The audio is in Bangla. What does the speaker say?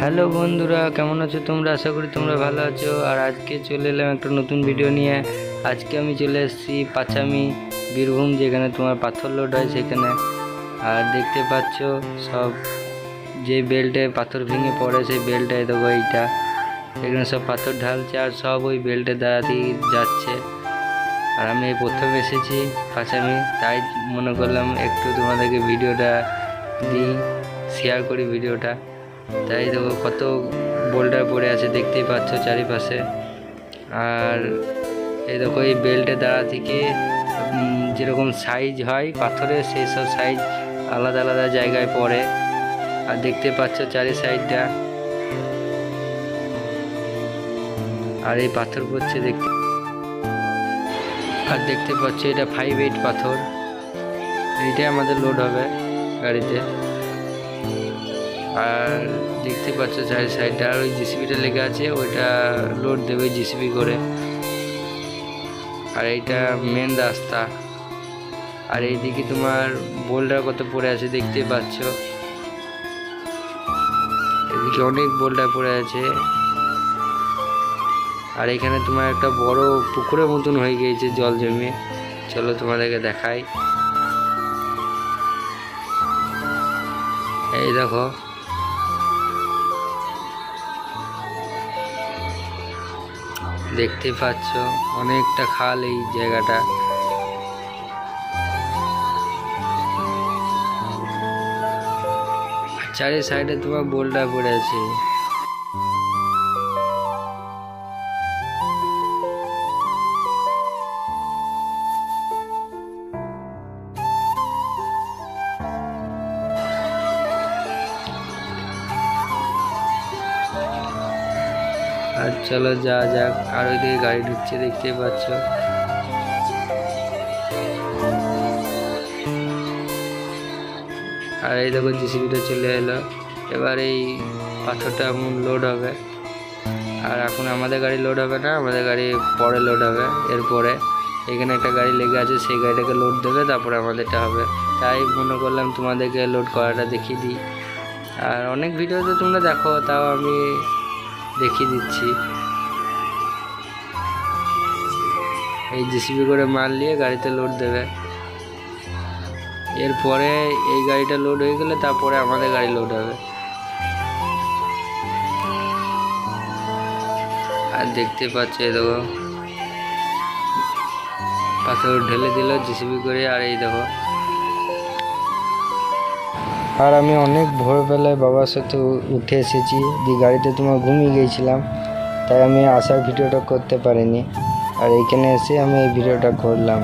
হ্যালো বন্ধুরা, কেমন আছো তোমরা? আশা করি তোমরা ভালো আছো। আর আজকে চলে এলাম একটা নতুন ভিডিও নিয়ে। আজকে আমি চলে এসেছি পাচামি, বীরভূম, যেখানে তোমার পাথর লোড হয় সেখানে। আর দেখতে পাচ্ছ সব যে বেল্টে পাথর ভেঙে পড়ে সেই বেল্টে দেখো এইটা, এখানে সব পাথর ঢালছে আর সব ওই বেল্টের দ্বারা দিয়ে যাচ্ছে। আর আমি এই প্রথম এসেছি পাচামি, তাই মনে করলাম একটু তোমাদেরকে ভিডিওটা দিই, শেয়ার করি ভিডিওটা। তাই দেখো কত বোল্ডার পড়ে আছে দেখতেই পাচ্ছ চারিপাশে। আর এই দেখো এই বেল্টের দ্বারা থেকে যেরকম সাইজ হয় পাথরের, সেই সব সাইজ আলাদা আলাদা জায়গায় পড়ে। আর দেখতে পাচ্ছ চারি সাইডটা, আর এই পাথর পড়ছে দেখতে। আর দেখতে পাচ্ছ এটা 5-8 পাথর, এইটাই আমাদের লোড হবে গাড়িতে। আর দেখতে পাচ্ছ চারি সাইডটা, আর ওই জিসিবিটা লেগে আছে, ওইটা লোড দেবে জিসিবি করে। আর এইটা মেন রাস্তা। আর এইদিকে তোমার বোল্ডার কত পড়ে আছে দেখতে পাচ্ছ, এদিকে অনেক বোল্ডার পড়ে আছে। আর এখানে তোমার একটা বড় পুকুরের মতন হয়ে গিয়েছে জল জমে। চলো তোমাদেরকে দেখাই। এই দেখো, দেখতে পাচ্ছ অনেকটা খাল এই জায়গাটা। চারি সাইডে তোমার বোল্ডার পড়ে আছে। আর চলো যা যাক। আর ওইদিকে গাড়ি ঢুকছে দেখতে পাচ্ছ। আর এই দেখো জিসিবিটা চলে এলো। এবার এই পাথরটা এখন লোড হবে। আর এখন আমাদের গাড়ি লোড হবে না, আমাদের গাড়ি পরে লোড হবে। এরপরে এখানে একটা গাড়ি লেগে আছে, সেই গাড়িটাকে লোড দেবে, তারপরে আমাদেরটা হবে। তাই মনে করলাম তোমাদেরকে লোড করাটা দেখিয়ে দিই। আর অনেক ভিডিওতে তোমরা দেখো, তাও আমি দেখিয়ে দিচ্ছি। এই জিসিবি করে মাল নিয়ে গাড়িতে লোড দেবে। এরপরে এই গাড়িটা লোড হয়ে গেলে তারপরে আমাদের গাড়ি লোড হবে। আর দেখতে পাচ্ছ এই দেখো পাথর ঢেলে দিল জিসিবি করে। আর এই দেখো, আর আমি অনেক ভোরবেলায় বাবার সাথে উঠে এসেছি, দিয়ে গাড়িতে তোমার ঘুমিয়ে গিয়েছিলাম, তাই আমি আসার ভিডিওটা করতে পারিনি। আর এইখানে এসে আমি এই ভিডিওটা করলাম।